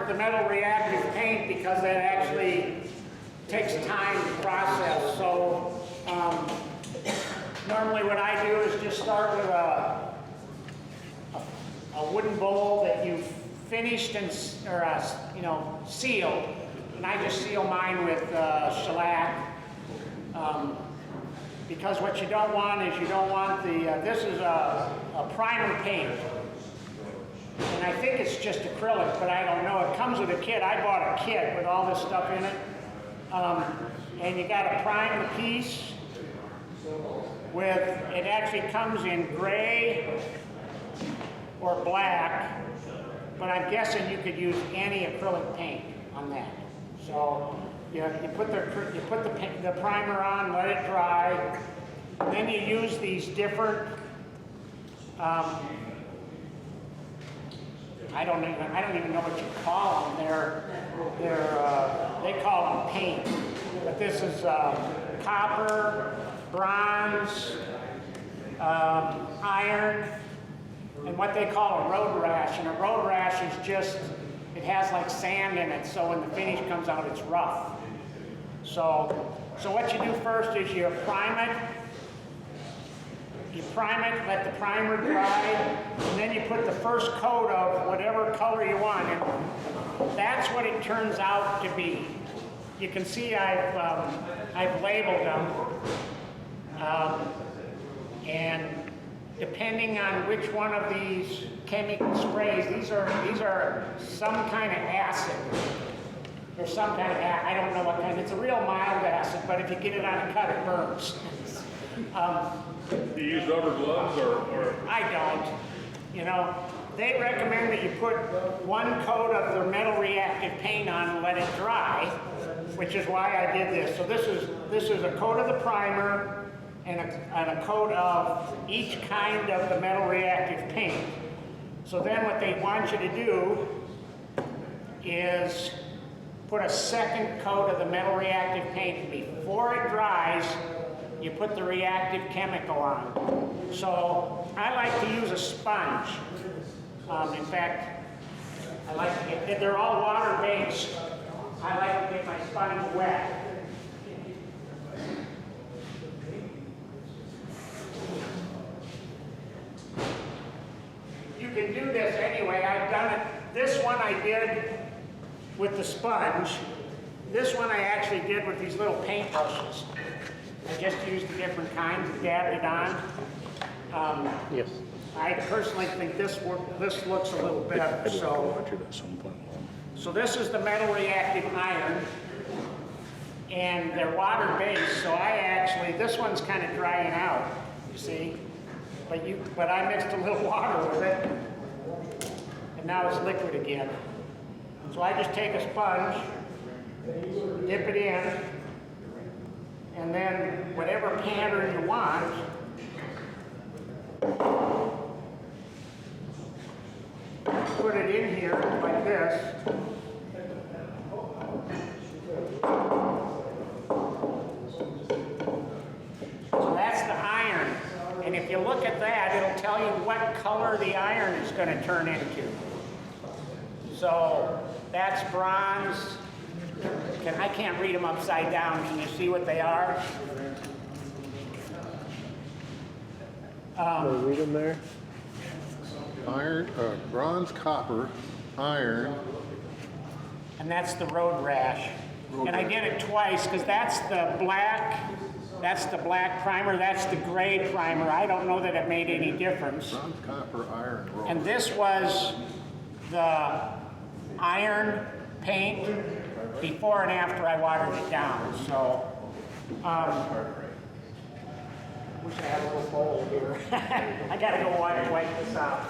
the metal reactive paint because that actually takes time to process. So normally what I do is just start with a wooden bowl that you've finished and sealed, and I just seal mine with shellac. Because what you don't want is this is a primer paint. And I think it's just acrylic, but I don't know. It comes with a kit. I bought a kit with all this stuff in it. And you got to prime the piece with, it actually comes in gray or black, but I'm guessing you could use any acrylic paint on that. So you put the primer on, let it dry, and then you use these different I don't even know what you call them. They call them paint, but this is copper, bronze, iron, and what they call a road rash. And a road rash is just, it has like sand in it, so when the finish comes out, it's rough. So what you do first is you prime it. You prime it, let the primer dry, and then you put the first coat of whatever color you want, and that's what it turns out to be. You can see I've labeled them, and depending on which one of these chemical sprays, these are some kind of acid. There's some kind of acid, I don't know what kind. It's a real mild acid, but if you get it on a cut, it burns. Do you use rubber gloves or? I don't. They recommend that you put one coat of the metal reactive paint on and let it dry, which is why I did this. So this is a coat of the primer and a coat of each kind of the metal reactive paint. So then what they want you to do is put a second coat of the metal reactive paint. Before it dries, you put the reactive chemical on. So I like to use a sponge. In fact, I like to get, they're all water-based. I like to get my sponge wet. You can do this anyway. I've done it. This one I did with the sponge. This one I actually did with these little paint brushes. I just used the different kinds, dabbed it on. Yes. I personally think this looks a little better. So this is the metal reactive iron, and they're water-based. So this one's kind of drying out, you see. But I mixed a little water with it, and now it's liquid again. So I just take a sponge, dip it in, and then whatever pattern you want, put it in here like this. So that's the iron. And if you look at that, it'll tell you what color the iron is going to turn into. So that's bronze. I can't read them upside down. Can you see what they are? Read them there. Iron, bronze, copper, iron. And that's the road rash. And I did it twice because that's the black primer, that's the gray primer. I don't know that it made any difference. Bronze, copper, iron, roll. And this was the iron paint before and after I watered it down. So, wish I had a little bowl here. I gotta go wipe this out.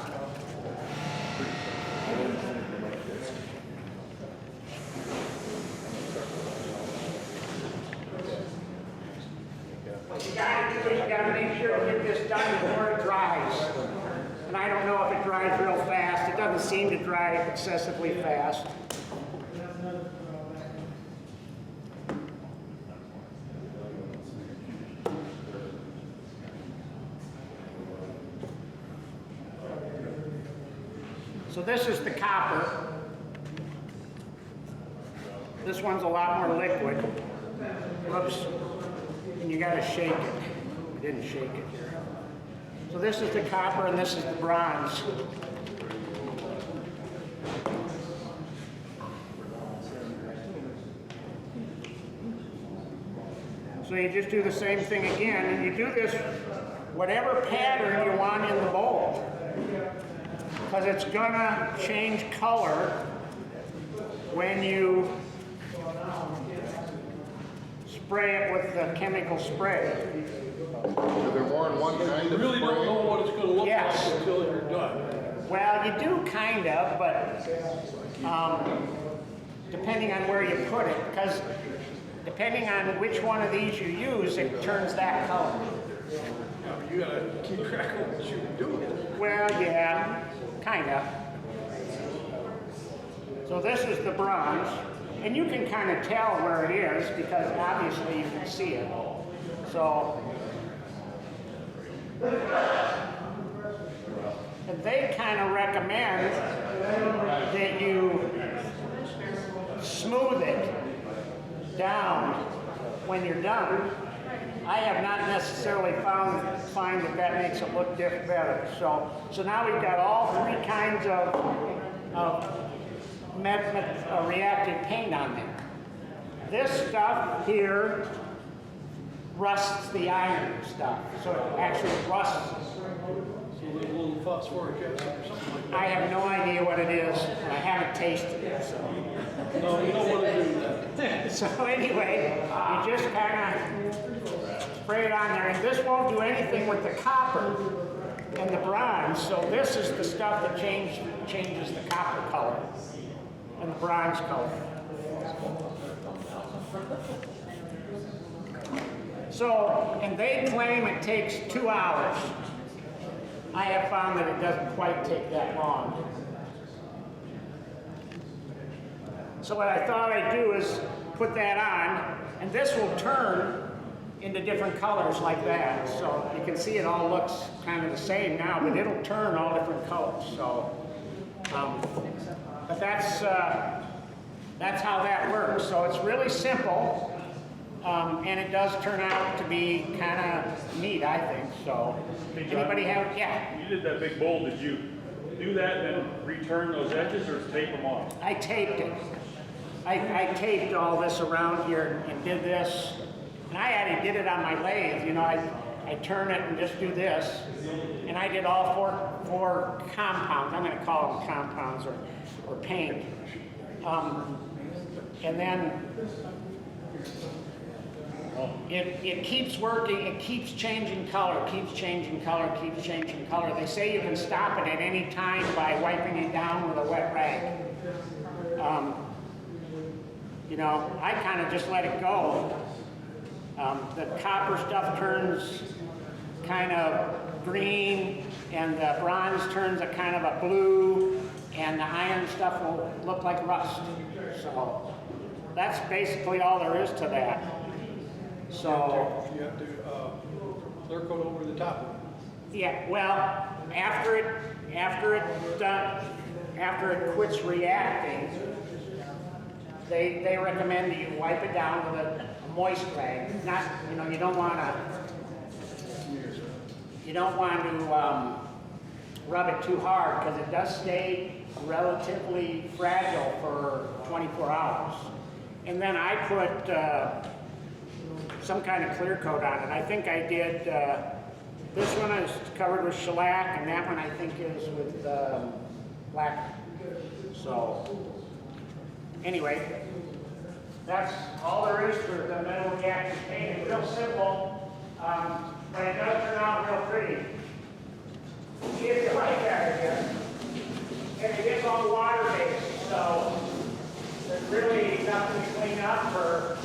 What you gotta do is you gotta make sure to get this done before it dries. And I don't know if it dries real fast. It doesn't seem to dry excessively fast. So this is the copper. This one's a lot more liquid. Whoops. And you gotta shake it. I didn't shake it here. So this is the copper and this is the bronze. So you just do the same thing again, and you do this whatever pattern you want in the bowl, because it's gonna change color when you spray it with the chemical spray. So they're more than one kind You of really don't spray? know what it's gonna look Yes. like until you're done. Well, you do kind of, but depending on where you put it, because depending on which one of these you use, it turns that color. You gotta keep track of what you're doing. Well, yeah, kind of. So this is the bronze, and you can kind of tell where it is because obviously you can see it. So, and they kind of recommend that you smooth it down when you're done. I have not necessarily find that makes it look better. So now we've got all three kinds of reactive paint on there. This stuff here rusts the iron stuff, so it actually rusts. So there's a little phosphoric acid or something like I have no idea what it is, and I haven't tasted it, so. that. No, you don't wanna do that. So anyway, you just kind of spray it on there, and this won't do anything with the copper and the bronze, so this is the stuff that changes the copper color and the bronze color. So, and they claim it takes 2 hours. I have found that it doesn't quite take that long. So what I thought I'd do is put that on, and this will turn into different colors like that. So you can see it all looks kind of the same now, but it'll turn all different colors. So, but that's how that works. So it's really simple, and it does turn out to be kind of neat, I think. So, anybody have? Yeah. You did that big bowl, did you do that and then return those edges or tape them off? I taped it. I taped all this around here and did this. And I already did it on my lathe. You know, I turn it and just do this. And I did all four compounds. I'm going to call them compounds or paint. And then it keeps working. It keeps changing color, keeps changing color, keeps changing color. They say you can stop it at any time by wiping it down with a wet rag. You know, I kind of just let it go. The copper stuff turns kind of green, and the bronze turns a kind of a blue, and the iron stuff will look like rust. So that's basically all there is to that. So You have to clear coat over the top. yeah, well, after it quits reacting, they recommend that you wipe it down with a moist rag. Not, you know, you don't want to rub it too hard because it does stay relatively fragile for 24 hours. And then I put some kind of clear coat on it. I think I did, this one is covered with shellac, and that one I think is with black. So, anyway, that's all there is for the metal reactive paint. It's real simple, but it does turn out real pretty. See if you like that again. And it is all water-based, so there's really nothing to clean up or.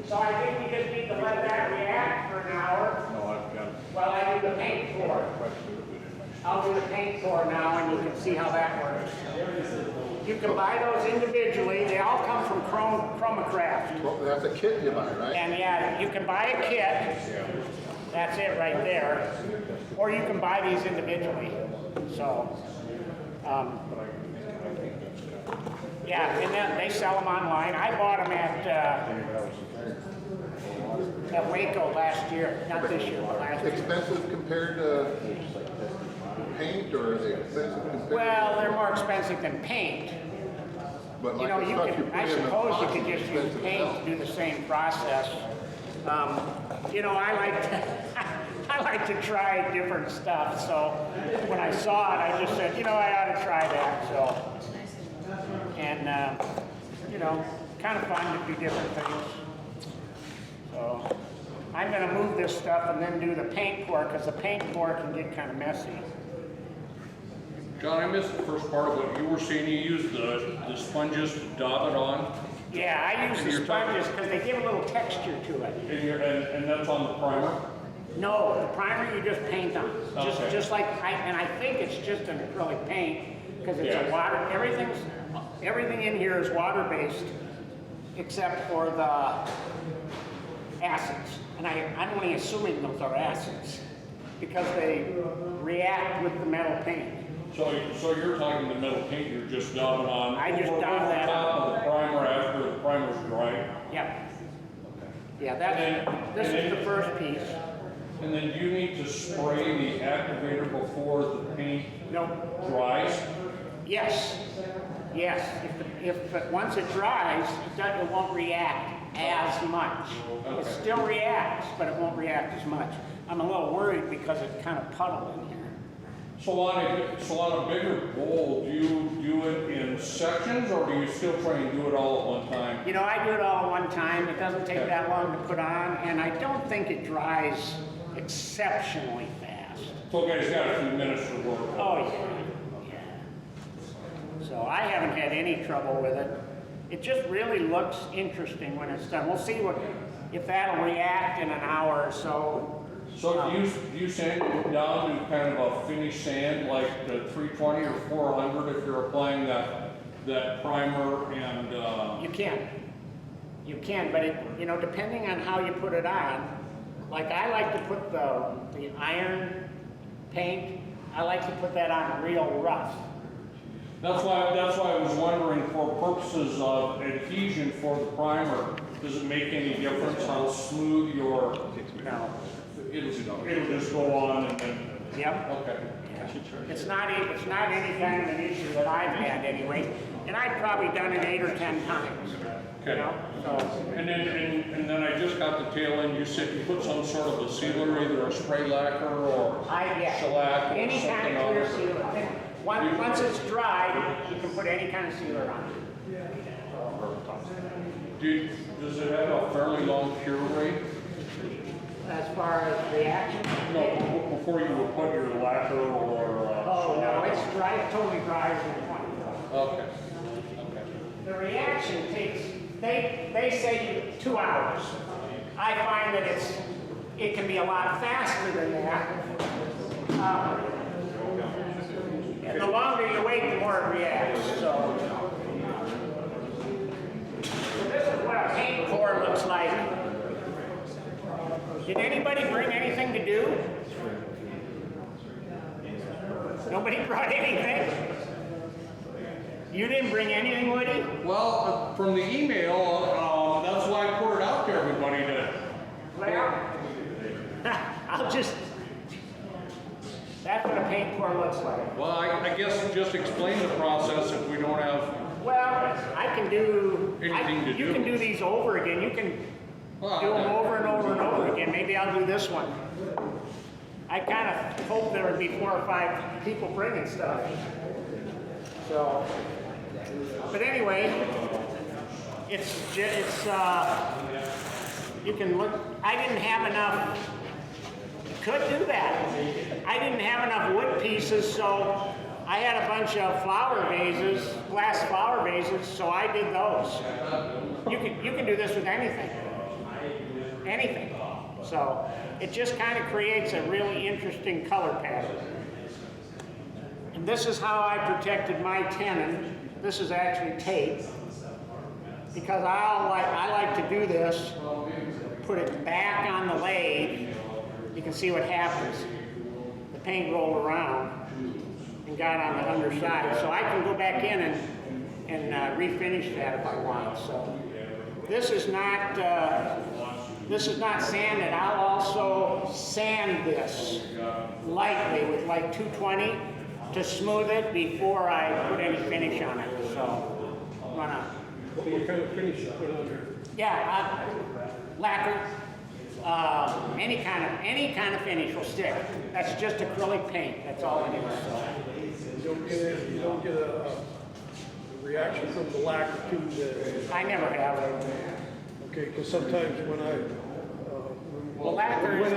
So I think we just need to let that react for an hour. No, I've got While I do the paint pour. I'll do the paint pour now, and you can see how that works. You can buy those individually. They all come from Chromacraft. Well, that's a kit you buy, right? And yeah, you can buy a kit. That's it right there. Or you can buy these individually. So, Yeah, and then they sell them online. I bought them at Waco last year, not this year, but last year. Expensive compared to paint, or are they expensive compared? Well, they're more expensive than paint. But You like know, the you stuff could, you put I in the suppose you box could is just use expensive paint as to do the same process. You know, I like to, I like to try different stuff, so when I saw it, I just said, you know, I ought to try that, so. And, you know, kind of fun to do different things. So, I'm gonna move this stuff and then do the paint pour, because the paint pour can get kind of messy. John, I missed the first part of what you were saying. You used the sponges to daub it on, Yeah, I use the You're talking- sponges because they give a little texture to it. and that's on the primer? No, the primer you just paint on. Okay. Just like, I think it's just an acrylic paint because it's Yeah. a water, everything in here is water-based except for the acids. And I'm only assuming those are acids because they react with the metal paint. So you're talking the metal paint, you're just daubing on I just over daub that top of the primer after the primer's dry? Yep. Yeah, And this then- is the first piece. And then do you need to spray the activator before the paint No, dries? yes, yes. Once it dries, it won't react as much. It still reacts, but it won't react as much. I'm a little worried because it's kind of puddled in here. So on a bigger bowl, do you do it in sections, or do you still try and do it all at one time? You know, I do it all at one time. It doesn't take that long to put on, and I don't think it dries exceptionally fast. So guys, got a few minutes to work. Oh, yeah. So I haven't had any trouble with it. It just really looks interesting when it's done. We'll see if that'll react in an hour or so. So do you sand it down to kind of a finished sand, like the 320 or 400 if you're applying that primer and, You can, but you know, depending on how you put it on, like I like to put the iron paint, I like to put that on real rough. that's why I was wondering, for purposes of adhesion for the primer, does it make any difference how smooth your, No. it'll just go on and then, Yep. okay. It's not any kind of an issue that I've had anyway, and I've probably done it 8 or 10 times. You Okay. know, so. And then I just got the tail end, you said you put some sort of a sealer, either a spray lacquer or shellac or Any kind something of on clear it. sealer. Once it's dry, you can put any kind of sealer on it. Does it have a fairly long cure rate? As far as reaction? No, before you would put your lacquer or, Oh, no, it's dry, it totally dries in 20 minutes. okay. The reaction takes, they say 2 hours. I find that it can be a lot faster than that. And the longer you wait, the more it reacts, so. This is what a paint pour looks like. Did anybody bring anything to do? Nobody brought anything? You didn't bring anything, Woody? Well, from the email, that's why I put it out to everybody to. Well, I'll just, that's what a paint pour looks like. Well, I guess just explain the process if we don't have, Well, I can do, Anything to you do. can do these over again. You can well, do them over and over and over again. Maybe I'll do this one. I kind of hope there would be 4 or 5 people bringing stuff. So, but anyway, you can look, I didn't have enough, could do that. I didn't have enough wood pieces, so I had a bunch of flower vases, glass flower vases, so I did those. You can do this with anything. Anything. So it just kind of creates a really interesting color pattern. And this is how I protected my tenon. This is actually tape. Because I like to do this, put it back on the lathe. You can see what happens. The paint rolled around and got on the underside. So I can go back in and refinish that if I want. So this is not sanded. I'll also sand this lightly with like 220 to smooth it before I put any finish on it. So I'm gonna. What kind of finish you put on there? Yeah, lacquer, any kind of finish will stick. That's just acrylic paint. That's all it is. So. You don't get a reaction from the lacquer to the. I never have. Okay, because sometimes when I. Well, lacquer is-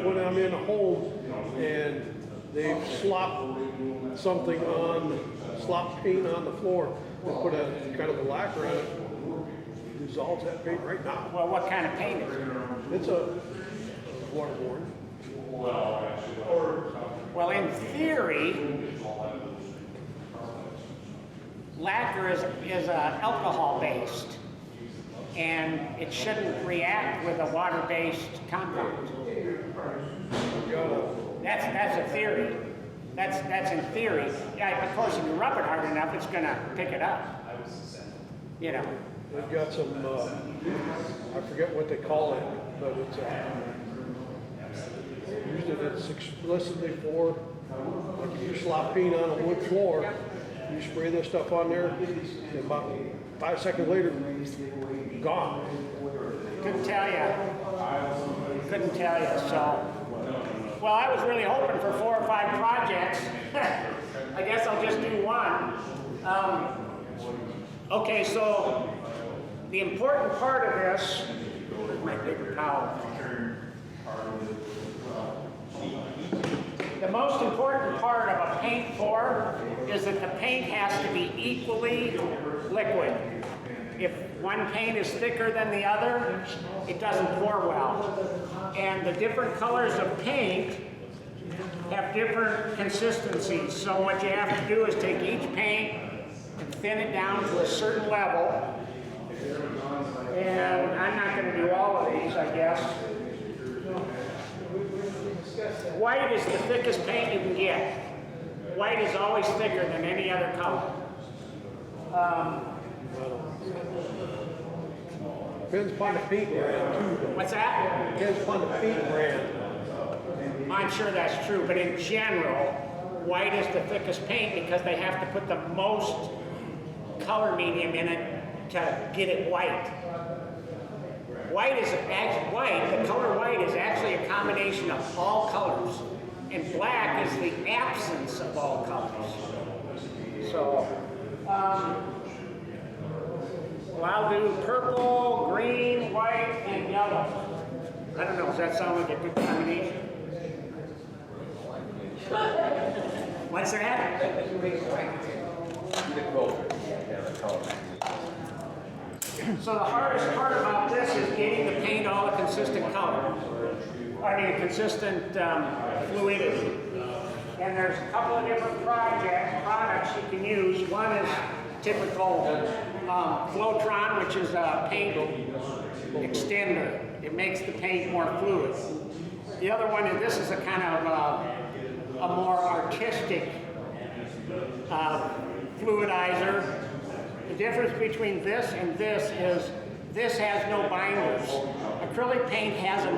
when I'm in a home and they slop paint on the floor, they put a kind of a lacquer on it, dissolves that paint right now. Well, what kind of paint is it? It's a waterborne. Well, in theory, lacquer is alcohol-based, and it shouldn't react with a water-based compound. That's a theory. That's in theory. Yeah, of course, if you rub it hard enough, it's gonna pick it up. You know. They've got some, I forget what they call it, but it's used it explicitly for, like if you slop paint on a wood floor, you spray this stuff on there, and about 5 seconds later, gone. Couldn't tell you. So, well, I was really hoping for 4 or 5 projects. I guess I'll just do one. Okay, so the important part of this, my paper towel. The most important part of a paint pour is that the paint has to be equally liquid. If one paint is thicker than the other, it doesn't pour well. And the different colors of paint have different consistencies. So what you have to do is take each paint and thin it down to a certain level. And I'm not going to do all of these, I guess. White is the thickest paint you can get. White is always thicker than any other color. Depends upon the paint brand too. What's that? Depends upon the paint brand. I'm sure that's true, but in general, white is the thickest paint because they have to put the most color medium in it to get it white. The color white is actually a combination of all colors, and black is the absence of all colors. So, well, I'll do purple, green, white, and yellow. I don't know, does that sound like a good combination? What's that? So the hardest part about this is getting the paint all a consistent color. Consistent fluidity. And there's a couple of different products you can use. One is typical Flowtron, which is a paint extender. It makes the paint more fluid. The other one, and this is a kind of a more artistic fluidizer. The difference between this and this is this has no binders. Acrylic paint has a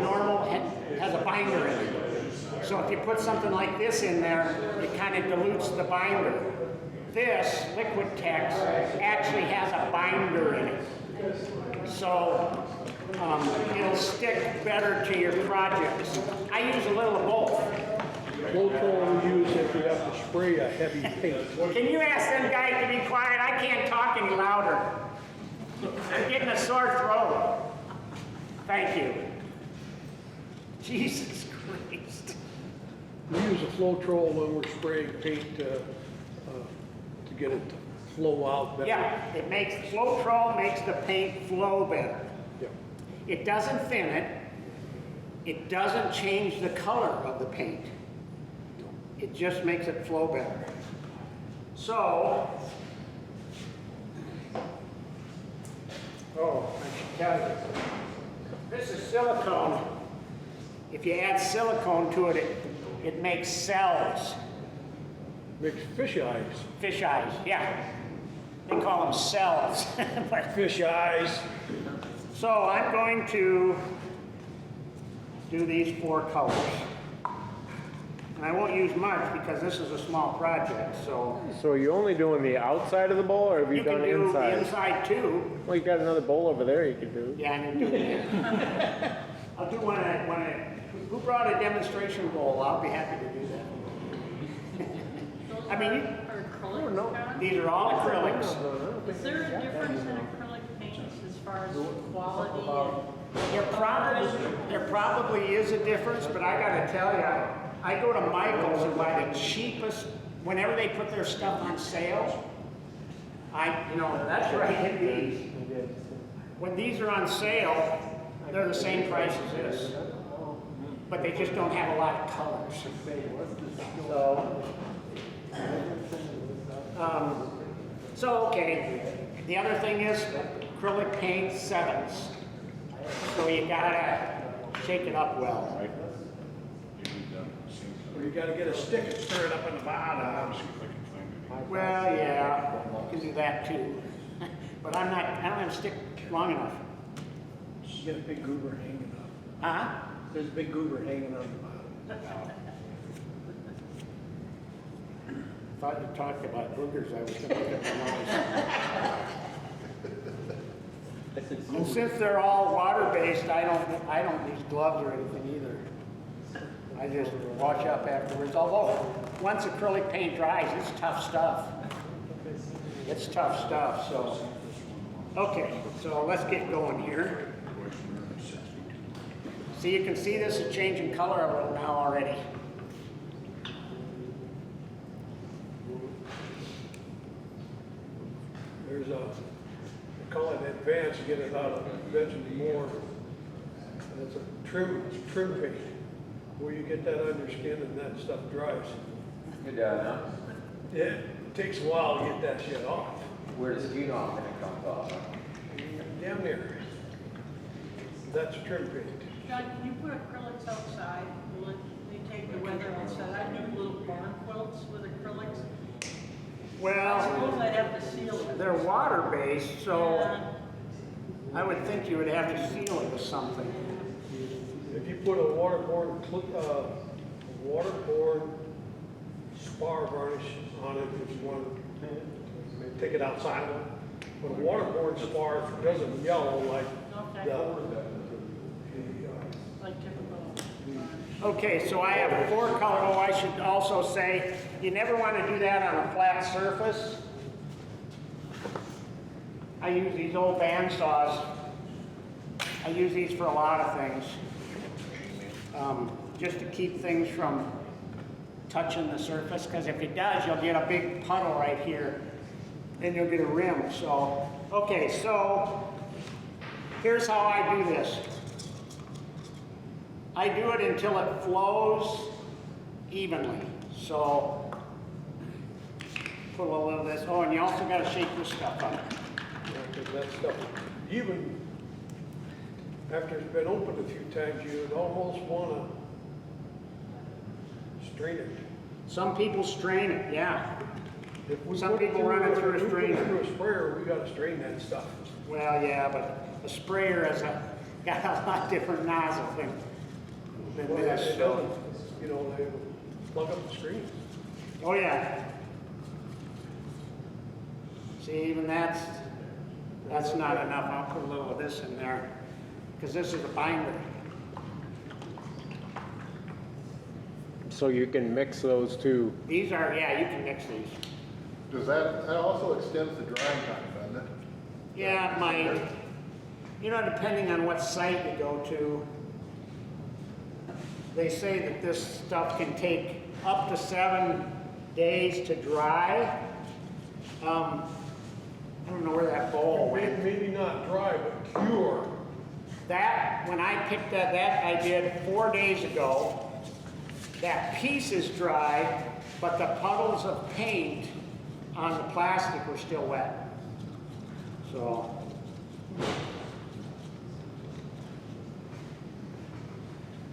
binder in it. So if you put something like this in there, it kind of dilutes the binder. This, Liquid Tex, actually has a binder in it. So it'll stick better to your projects. I use a little of both. Flow we use if we have to spray a heavy paint. Can you ask them guys to be quiet? I can't talk any louder. I'm getting a sore throat. Thank you. Jesus Christ. We use a Flow when we're spraying paint to get it to flow out better. Yeah, it makes Flow makes the paint flow better. Yeah. It doesn't thin it. It doesn't change the color of the paint. It just makes it flow better. So, I should tell you, this is silicone. If you add silicone to it, it makes cells. Mix fish eyes. Fish eyes, yeah. They call them cells. But- Fish eyes. So I'm going to do these 4 colors. And I won't use much because this is a small project, so. So are you only doing the outside of the bowl, or have you, You can done do the inside? inside too. Well, you got another bowl over there you could do. Yeah, I'm gonna do that. I'll do who brought a demonstration bowl? I'll be happy to do that. I mean, Are acrylics, John? these are all acrylics. Is there a difference in acrylic paints as far as quality There probably is a difference, but I gotta tell you, I go to Michael's and buy the cheapest, whenever they put their stuff on sale, that's right in these. When these are on sale, they're the same price as this. But they just don't have a lot of colors. So okay, the other thing is acrylic paint 7s. So you gotta shake it up well. Or you gotta get a stick and stir it up in the bottom. Well, yeah, you can do that too. But I don't have a stick long enough. You got a big goober hanging up. Huh? There's a big goober hanging on the bottom. Thought you talked about boogers, I was gonna look at the noise. And since they're all water-based, I don't use gloves or anything either. I just wash up afterwards, although once acrylic paint dries, it's tough stuff. It's tough stuff, so. Okay, so let's get going here. So you can see this is changing color a little now already. There's a, they call it advance, you get it out of vegetable more. And it's a trim paint, where you get that on your skin and that stuff dries. You're done, huh? Yeah, it takes a while to get that shit off. Where does skin off when it comes off? Damn near. That's trim paint. John, can you put acrylics outside? Will they take the weather outside? I do little barn quilts with acrylics. I Well, suppose I'd have to seal it. they're water-based, so Yeah. I would think you would have to seal it with something. If you put a waterborne spar varnish on it, if you want to take it outside, but a waterborne spar doesn't yellow like Okay. Like typical. Okay, so I have 4 color. Oh, I should also say, you never want to do that on a flat surface. I use these old bandsaws. I use these for a lot of things. Just to keep things from touching the surface, because if it does, you'll get a big puddle right here, and you'll get a rim. So, okay, so here's how I do this. I do it until it flows evenly. So, put a little of this. Oh, and you also got to shake this stuff up. Because that stuff, even after it's been opened a few times, you'd almost want to strain it. Some people strain it, yeah. If we Some put people run it through a if we put strainer. it through a sprayer, we got to strain that stuff. Well, yeah, but a sprayer has got a lot different nozzle than Well, this. it So. doesn't, you know, they plug up the screen. Oh, yeah. See, even that's not enough. I'll put a little of this in there, because this is a binder. So you can mix those two. These are, yeah, you can mix these. Does that also extends the drying time, doesn't it? Yeah, it might. You know, depending on what site you go to, they say that this stuff can take up to 7 days to dry. I don't know where that bowl went. Maybe not dry, but cure. That, when I picked that I did 4 days ago. That piece is dry, but the puddles of paint on the plastic were still wet. So.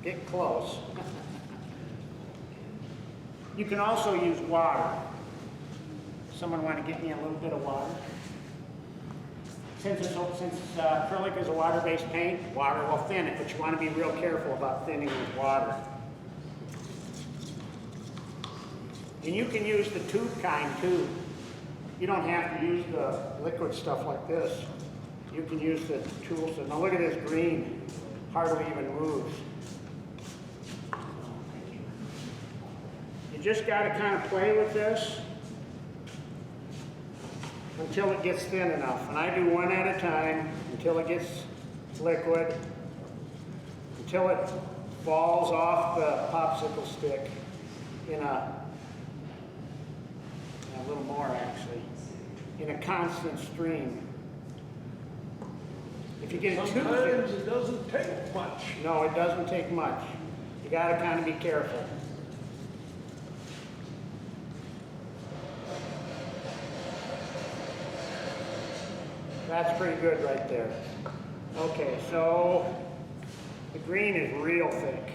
Get close. You can also use water. Someone want to get me a little bit of water? Since acrylic is a water-based paint, water will thin it, but you want to be real careful about thinning with water. And you can use the tube kind too. You don't have to use the liquid stuff like this. You can use the tools. And now look at this green, hardly even moves. You just got to kind of play with this until it gets thin enough. And I do one at a time until it gets liquid, until it falls off the popsicle stick in a little more actually, in a constant stream. If you get it too thin, Sometimes it doesn't take much. no, it doesn't take much. You got to kind of be careful. That's pretty good right there. Okay, so the green is real thick.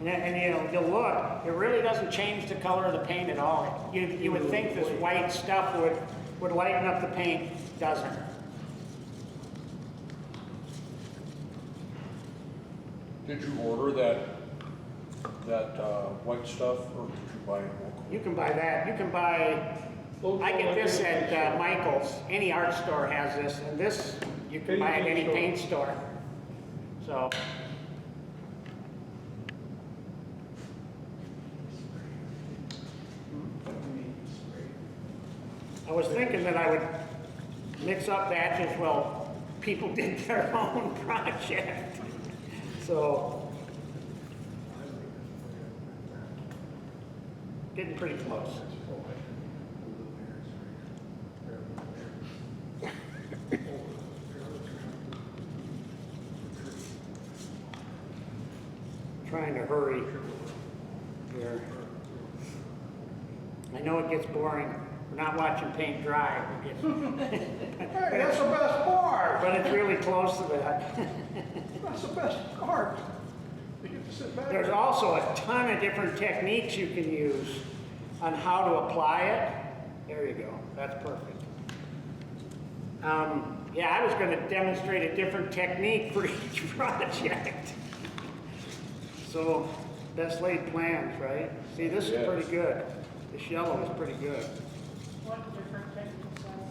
And you know, you'll look, it really doesn't change the color of the paint at all. You would think this white stuff would lighten up the paint. It doesn't. Did you order that white stuff, or did you buy it local? You can buy that. You can buy, I get this at Michael's. Any art store has this, and this you can buy at any paint store. So. I was thinking that I would mix up batches while people did their own project. So, getting pretty close. Trying to hurry here. I know it gets boring. We're not watching paint dry. Hey, that's the best part. But it's really close to that. That's the best part. You get to sit back. There's also a ton of different techniques you can use on how to apply it. There you go. That's perfect. Yeah, I was going to demonstrate a different technique for each project. So, best laid plans, right? See, this is pretty good. This yellow is pretty good. What different techniques are?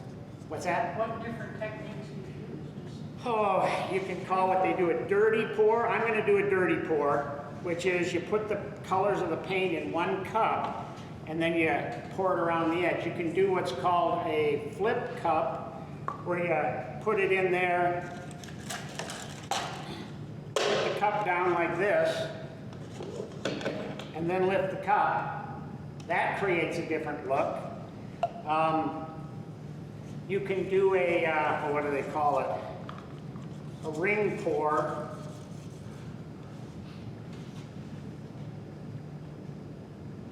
What's that? What different techniques do you use? Oh, you can call what they do a dirty pour. I'm going to do a dirty pour, which is you put the colors of the paint in one cup, and then you pour it around the edge. You can do what's called a flip cup, where you put it in there, put the cup down like this, and then lift the cup. That creates a different look. You can do a, what do they call it? A ring pour.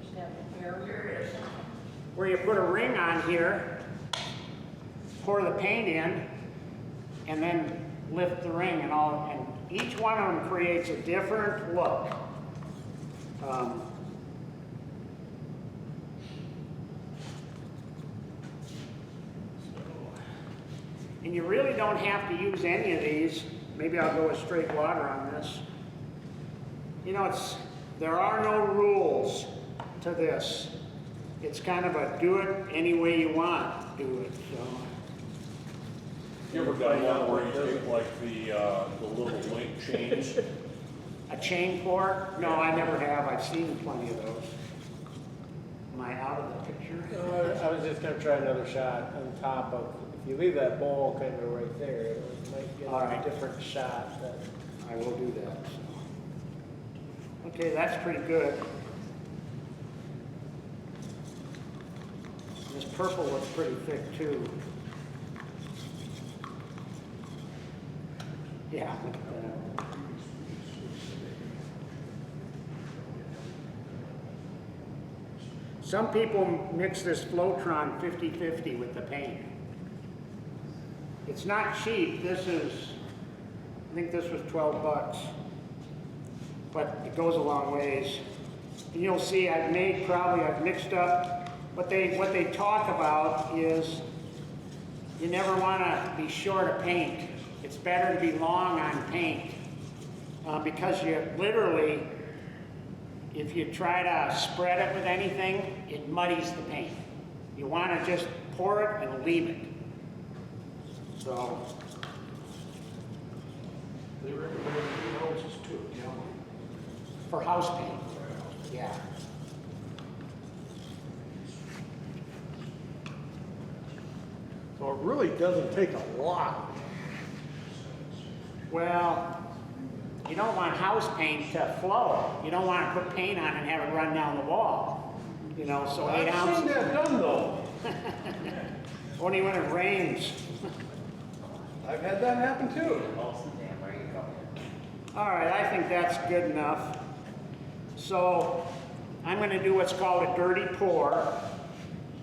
Just have a barrier or something? Where you put a ring on here, pour the paint in, and then lift the ring and all, and each one of them creates a different look. And you really don't have to use any of these. Maybe I'll go with straight water on this. You know, there are no rules to this. It's kind of a do it any way you want, do it, so. You ever done one where you take like the little link chains? A chain pour? No, I never have. I've seen plenty of those. Am I out of the picture? I was just gonna try another shot on top of, if you leave that bowl kind of right there, it might get All right. a different shot. That, I will do that. So. Okay, that's pretty good. This purple looks pretty thick too. Yeah, look at that. Some people mix this Flowtron 50-50 with the paint. It's not cheap. This is think this was 12 bucks. But it goes a long ways. And you'll see I've mixed up, what they talk about is you never want to be short of paint. It's better to be long on paint because you literally, if you try to spread it with anything, it muddies the paint. You want to just pour it and leave it. So, They recommend 8 ounces to a gallon. for house paint, yeah. So it really doesn't take a lot. Well, you don't want house paint to flow. You don't want to put paint on and have it run down the wall. You know, so 8 I've seen ounces, that done though. only when it rains. I've had that happen too. Damn, where you go? All right, I think that's good enough. So I'm going to do what's called a dirty pour.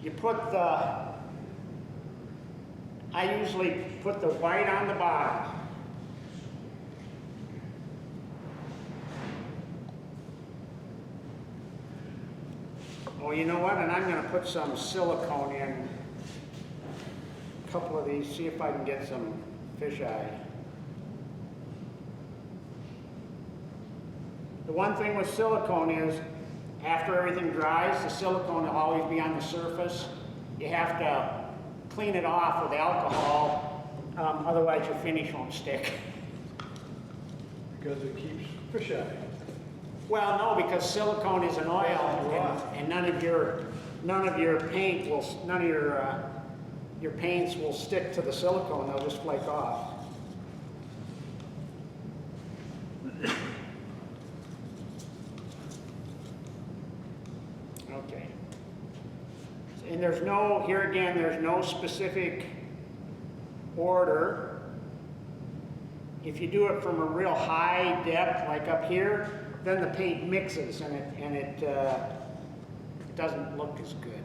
You put I usually put the white on the bottom. Oh, you know what? And I'm going to put some silicone in a couple of these, see if I can get some fisheye. The one thing with silicone is, after everything dries, the silicone will always be on the surface. You have to clean it off with alcohol, otherwise your finish won't stick. Because it keeps fish out. Well, no, because silicone is an oil, and none of your paint will, none of your paints will stick to the silicone. They'll just flake off. Okay. And there's no, here again, there's no specific order. If you do it from a real high depth, like up here, then the paint mixes and it doesn't look as good.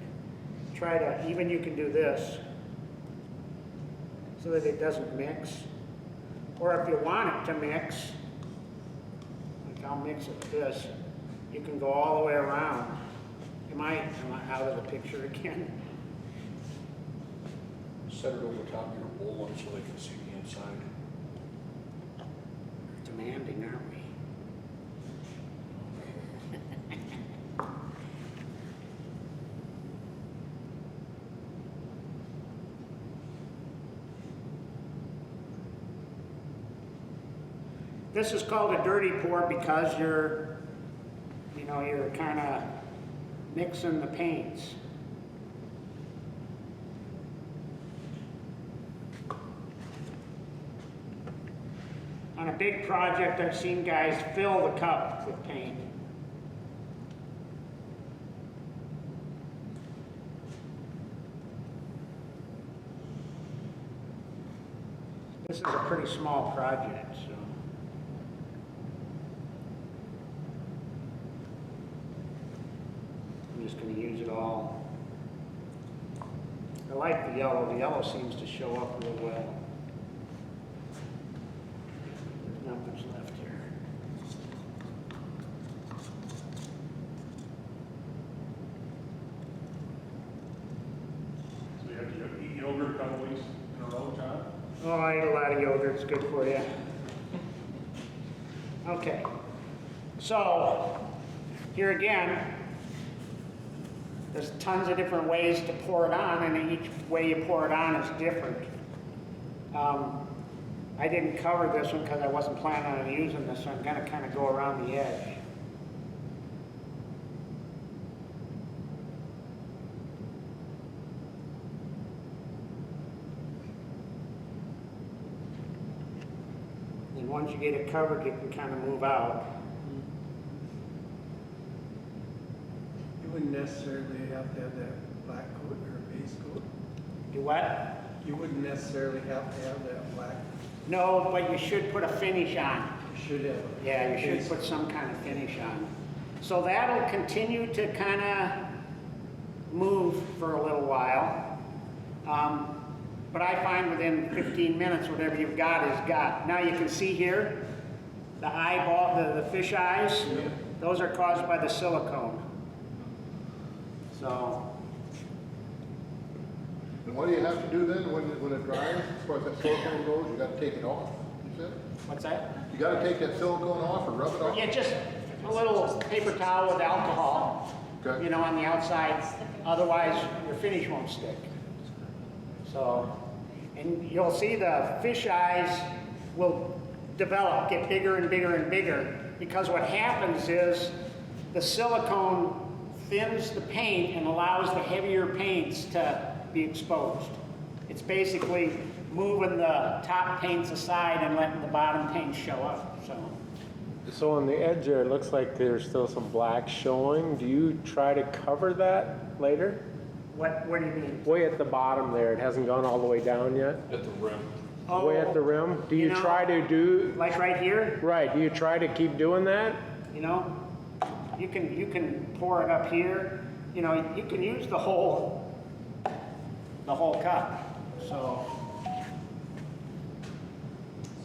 Try to, even you can do this so that it doesn't mix. Or if you want it to mix, like I'll mix it with this, you can go all the way around. Am I out of the picture again? Set it over top of your bowl so they can see the inside. Demanding, aren't we? This is called a dirty pour because you're kind of mixing the paints. On a big project, I've seen guys fill the cup with paint. This is a pretty small project, so. I'm just going to use it all. I like the yellow. The yellow seems to show up real well. There's not much left here. So you have to eat yogurt a couple weeks in a row, John? Oh, I eat a lot of yogurt. It's good for you. Okay. So, here again, there's tons of different ways to pour it on, and each way you pour it on is different. I didn't cover this one because I wasn't planning on using this, so I'm going to kind of go around the edge. And once you get it covered, you can kind of move out. You wouldn't necessarily have to have that black coat or base coat. Do what? You wouldn't necessarily have to have that black. No, but you should put a finish on. You should have. Yeah, you should put some kind of finish on. So that'll continue to kind of move for a little while. But I find within 15 minutes, whatever you've got is got. Now you can see here, the eyeball, the fish eyes, those are caused by the silicone. So, And what do you have to do then when it dries, as far as that silicone goes? You gotta take it off, you said? what's that? You gotta take that silicone off or rub it off? Yeah, just a little paper towel with alcohol, Okay. you know, on the outside. Otherwise, your finish won't stick. So, and you'll see the fish eyes will develop, get bigger and bigger and bigger, because what happens is the silicone thins the paint and allows the heavier paints to be exposed. It's basically moving the top paints aside and letting the bottom paints show up, so. So on the edge there, it looks like there's still some black showing. Do you try to cover that later? What do you mean? Way at the bottom there, it hasn't gone all the way down yet? At the rim. Way at the rim? Do you you know, try to do, Like right here, right, do you try to keep doing that? you know, you can pour it up here. You know, you can use the whole cup. So,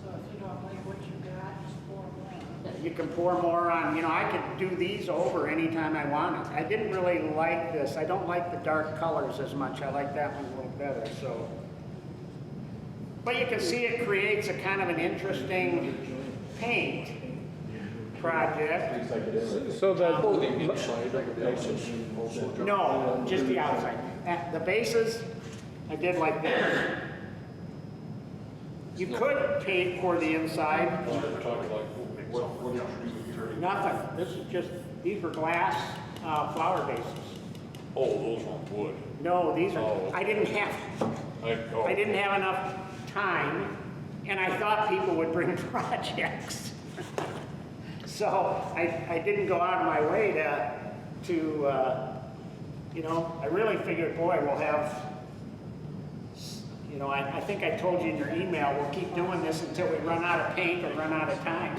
So if you don't like what you got, just pour more. you can pour more on. You know, I could do these over anytime I wanted. I didn't really like this. I don't like the dark colors as much. I like that one a little better, so. But you can see it creates a kind of an interesting paint project. So the, Inside of the bases also. No, just the outside. The bases, I did like this. You could paint for the inside. We're talking like, what did you do here? Nothing. This is just, these were glass flower bases. Oh, those were wood. No, these are, Oh. I didn't have enough time, and I thought people would bring projects. So I didn't go out of my way to you know, I really figured, boy, we'll have, you know, I think I told you in your email, we'll keep doing this until we run out of paint or run out of time.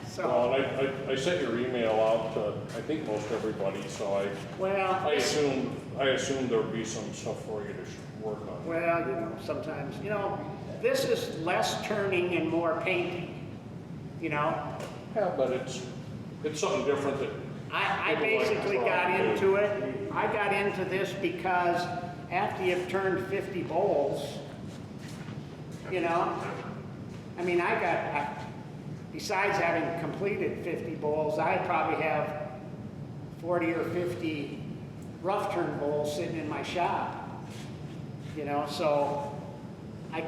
So, Well, and I sent your email out to, I think most everybody, so I assume there'd be some stuff for you to work on. well, you know, sometimes, you know, this is less turning and more painting, you know. Yeah, but it's something different that. I people like to basically try got to do. into it. I got into this because after you've turned 50 bowls, you know, I mean, besides having completed 50 bowls, I probably have 40 or 50 rough turn bowls sitting in my shop, you know, so I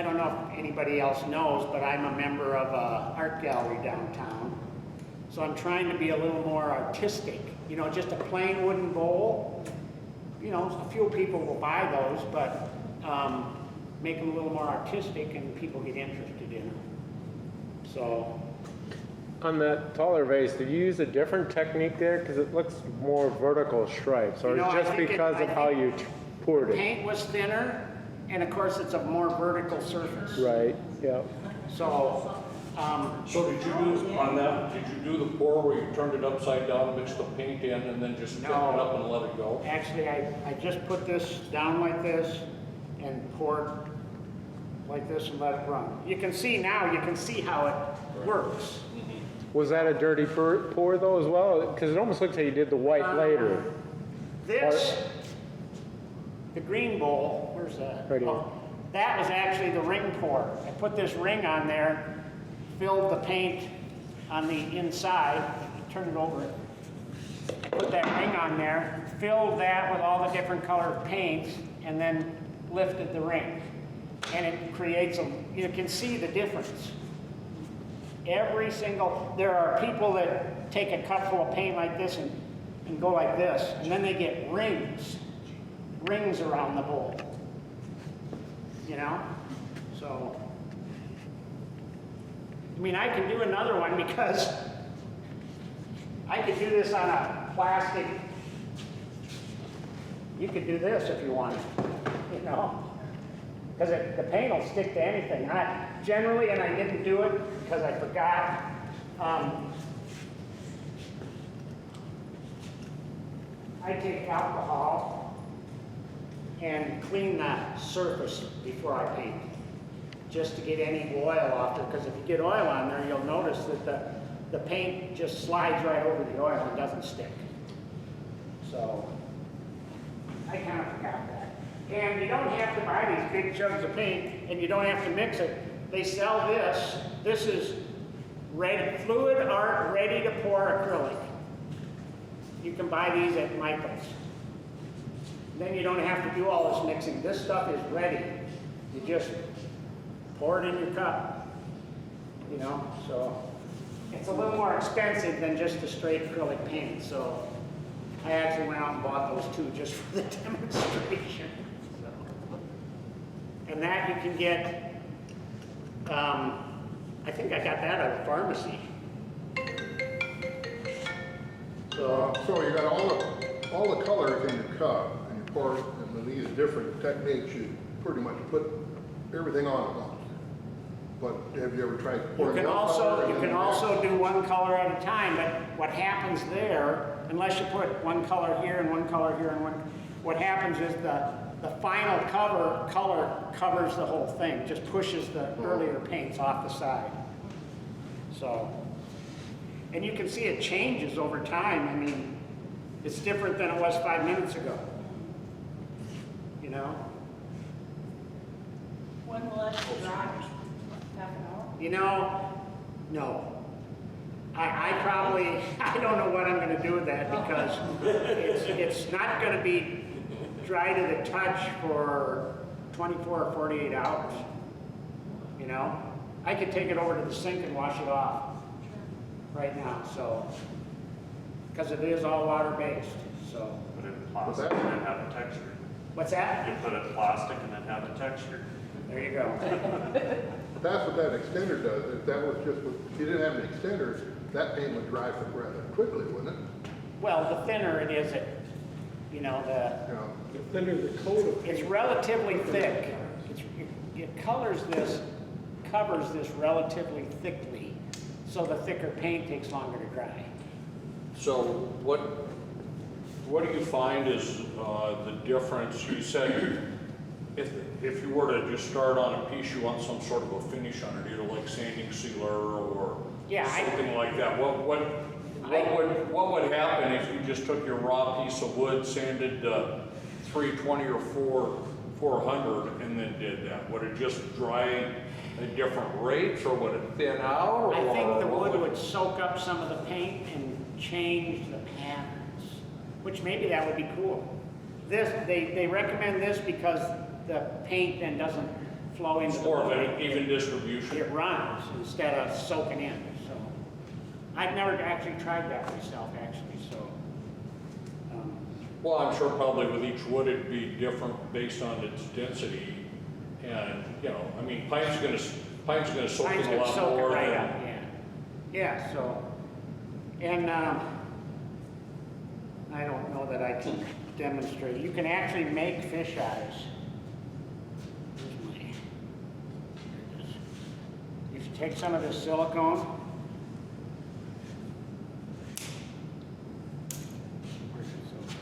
don't know if anybody else knows, but I'm a member of an art gallery downtown. So I'm trying to be a little more artistic, you know, just a plain wooden bowl. You know, a few people will buy those, but make them a little more artistic and people get interested in them. So, on that taller vase, did you use a different technique there? Because it looks more vertical stripes, or You know, is it I just think because of how you poured it? paint was thinner, and of course it's a more vertical surface. Right, yeah. So, So did you do, on that, did you do the pour where you turned it upside down, mixed the paint in, and then just picked it up and let it go? actually, I just put this down like this and poured like this and let it run. You can see now, you can see how it works. Was that a dirty pour though as well? Because it almost looks like you did the white later. This, the green bowl, where's that? Right here. Oh, that was actually the ring pour. I put this ring on there, filled the paint on the inside, turn it over, put that ring on there, filled that with all the different colored paints, and then lifted the ring. And it creates you can see the difference. There are people that take a cup full of paint like this and go like this, and then they get rings around the bowl, you know? So, I mean, I can do another one because I could do this on a plastic. You could do this if you wanted, you know? Because the paint will stick to anything. Generally, and I didn't do it because I forgot, I take alcohol and clean the surface before I paint, just to get any oil off there, because if you get oil on there, you'll notice that the paint just slides right over the oil and doesn't stick. So, I kind of forgot that. And you don't have to buy these big jugs of paint, and you don't have to mix it. They sell this. This is fluid art ready to pour acrylic. You can buy these at Michael's. Then you don't have to do all this mixing. This stuff is ready. You just pour it in your cup, you know, so it's a little more expensive than just a straight acrylic paint. So I actually went out and bought those two just for the demonstration. So. And that you can get, I think I got that at a pharmacy. So So you got all the colors in your cup, and you pour, and with these different techniques, you pretty much put everything on at once. But have you ever tried you pouring can one color also and then also do one color at a time, but what happens there, unless you put one color here and one color here and one, what happens is the final color covers the whole thing, just pushes the earlier paints off the side. So, and you can see it changes over time. I mean, it's different than it was 5 minutes ago. You know? When will it dry? Half an hour? You know, no. I probably, I don't know what I'm gonna do with that because it's not gonna be dry to the touch for 24 or 48 hours. You know? I could take it over to the sink and wash it off right now, so, because it is all water-based, so. Put it in plastic and then have a texture. What's that? You put it in plastic and then have a texture. There you go. that's what that extender does. If that was just, if you didn't have an extender, that paint would dry rather quickly, wouldn't it? Well, the thinner it is, you know, You know, The thinner the coat of it's paint. relatively thick. It covers this relatively thickly, so the thicker paint takes longer to dry. So what do you find is the difference? You said if you were to just start on a piece, you want some sort of a finish on it, either like sanding sealer or something like that. What would happen if you just took your raw piece of wood, sanded 320 or 400, and then did that? Would it just dry at different rates, or would it thin out? I think the or wood would soak up some of the paint and change the patterns, which maybe that would be cool. They recommend this because the paint then doesn't flow into It's the more of wood. an even distribution. It runs instead of soaking in, so. I've never actually tried that myself, actually, so. Well, I'm sure probably with each wood it'd be different based on its density, and you know, I mean, pine's gonna soak Mine's in a gonna lot soak it more right than. up, yeah. Yeah, so, and, I don't know that I can demonstrate. You can actually make fish eyes. Here's my, here it is. You should take some of this silicone. Where's the silicone?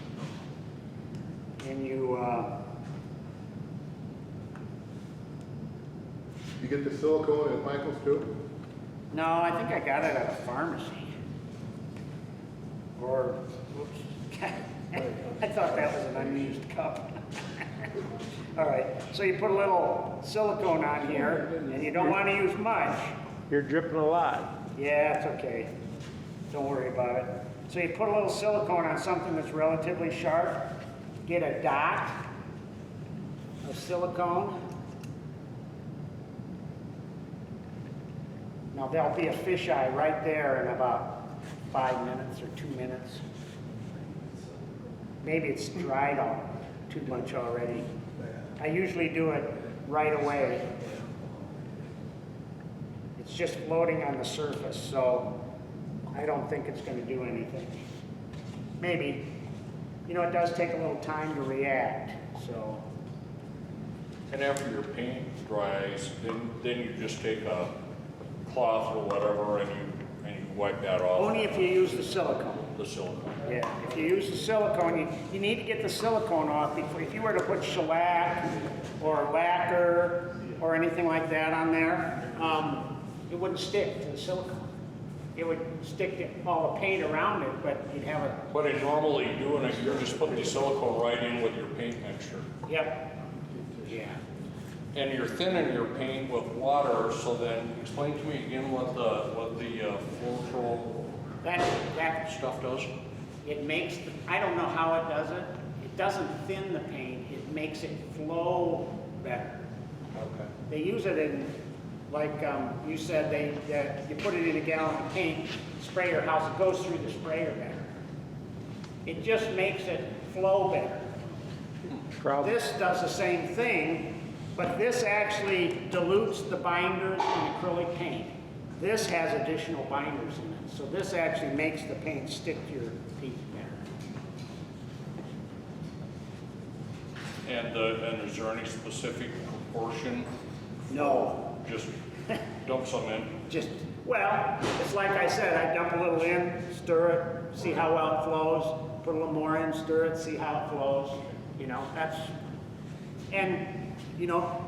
And you get the silicone at Michael's too? no, I think I got it at a pharmacy. Or, whoops. I thought that was an unused cup. All right, so you put a little silicone on here, and you don't want to use much. You're dripping a lot. Yeah, it's okay. Don't worry about it. So you put a little silicone on something that's relatively sharp, get a dot of silicone. Now there'll be a fisheye right there in about 5 minutes or 2 minutes. Maybe it's dried out too much already. I usually do it right away. It's just floating on the surface, so I don't think it's going to do anything. Maybe. You know, it does take a little time to react, so. And after your paint dries, then you just take a cloth or whatever and you wipe that off. Only if you use the silicone. The silicone. Yeah, if you use the silicone, you need to get the silicone off before, if you were to put shellac or lacquer or anything like that on there, it wouldn't stick to the silicone. It would stick to all the paint around it, but you'd have a, What I normally do, and you're just putting the silicone right in with your paint mixture. yep, yeah. And you're thinning your paint with water, so then explain to me again what the flow control That stuff does? it makes, I don't know how it does it. It doesn't thin the paint, it makes it flow better. Okay. They use it in, like you said, you put it in a gallon of paint, spray your house, it goes through the sprayer better. It just makes it flow better. Probably. This does the same thing, but this actually dilutes the binders in acrylic paint. This has additional binders in it, so this actually makes the paint stick to your paint better. And is there any specific proportion? No. Just dump some in? Just, well, it's like I said, I dump a little in, stir it, see how well it flows, put a little more in, stir it, see how it flows, you know, that's, and, you know,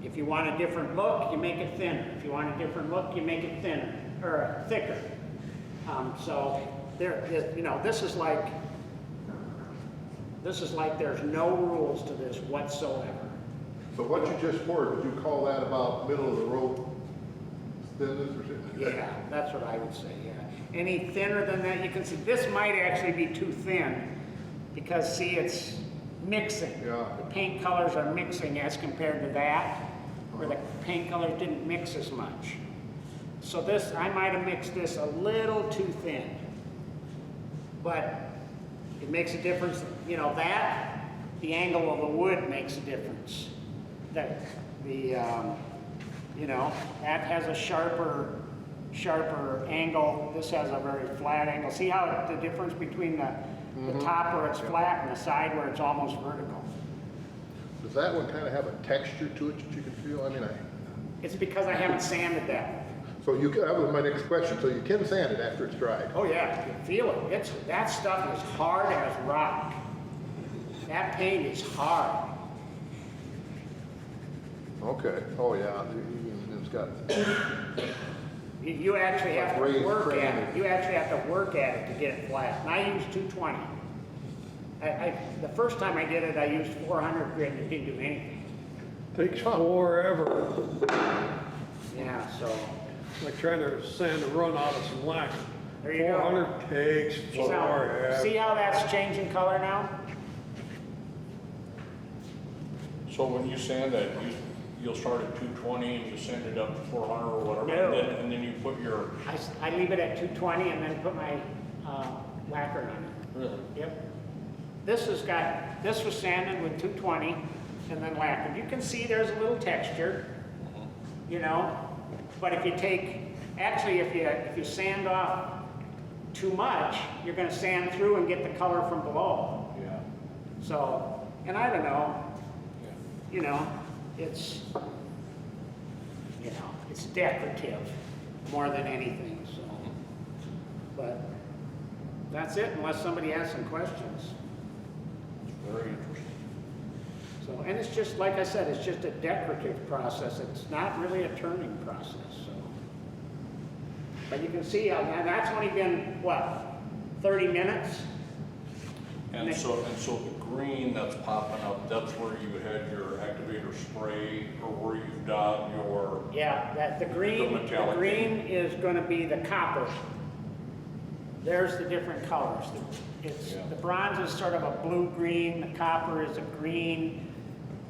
if you want a different look, you make it thinner. If you want a different look, you make it thinner, or thicker. So, you know, this is like there's no rules to this whatsoever. So what you just poured, would you call that about middle of the road thinness or something? Yeah, that's what I would say, yeah. Any thinner than that, you can see, this might actually be too thin, because see, it's mixing. Yeah. The paint colors are mixing as compared to that, where the paint colors didn't mix as much. So this, I might have mixed this a little too thin. But it makes a difference, you know, that, the angle of the wood makes a difference. You know, that has a sharper angle. This has a very flat angle. See how the difference between the top where it's flat and the side where it's almost vertical. Does that one kind of have a texture to it that you can feel? I mean, It's because I haven't sanded that. so you can, that was my next question. So you can sand it after it's dried? Oh yeah, you can feel it. That stuff is hard as rock. That paint is hard. Okay. Oh yeah. It's got. You actually have to Raised work frame. at it. You actually have to work at it to get it flat. And I used 220. The first time I did it, I used 400 grit and it didn't do anything. Takes forever, Yeah, so like trying to sand a run out of some lacquer. there you go. 400 takes forever. See how that's changing color now? So when you sand that, you'll start at 220 and you send it up to 400 or whatever, No. and then you put your, I leave it at 220 and then put my lacquer on it. really? Yep. This was sanded with 220 and then lacquered. You can see there's a little texture, you know, but if you if you sand off too much, you're going to sand through and get the color from below. Yeah. So, and I don't know, you know, it's decorative more than anything, so. But that's it, unless somebody has some questions. Very interesting. So, and it's just, like I said, it's just a decorative process. It's not really a turning process, so. But you can see, and that's only been, what, 30 minutes? And so the green that's popping up, that's where you had your activator spray, or where you've done your, Yeah, the The green metallic. is gonna be the copper. There's the different colors. The bronze is sort of a blue-green, the copper is a green,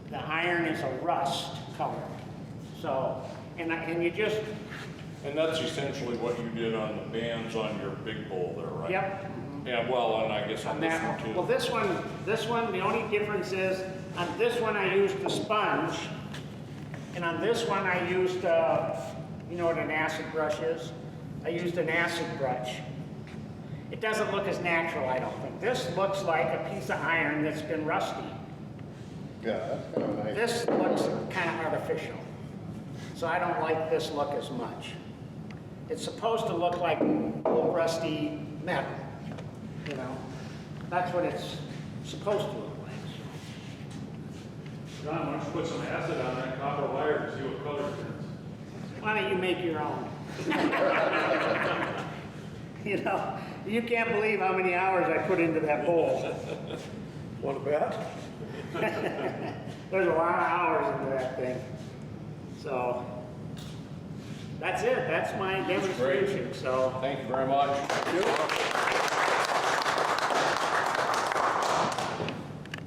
the iron is a rust color. So, and you just, and that's essentially what you did on the bands on your big bowl there, right? yep. Yeah, well, and I guess on On this that one one. Well, too. this one, the only difference is, on this one I used the sponge, and on this one I used, you know what an acid brush is? I used an acid brush. It doesn't look as natural, I don't think. This looks like a piece of iron that's been rusty. Yeah, that's kind of nice. This looks kind of artificial. So I don't like this look as much. It's supposed to look like old rusty metal, you know? That's what it's supposed to look like. John, why don't you put some acid on that copper wire to see what color it turns? Why don't you make your own? You know, you can't believe how many hours I put into that bowl. Want to bet? There's a lot of hours into that thing. So, that's it. That's my demonstration, so. Thank you very much.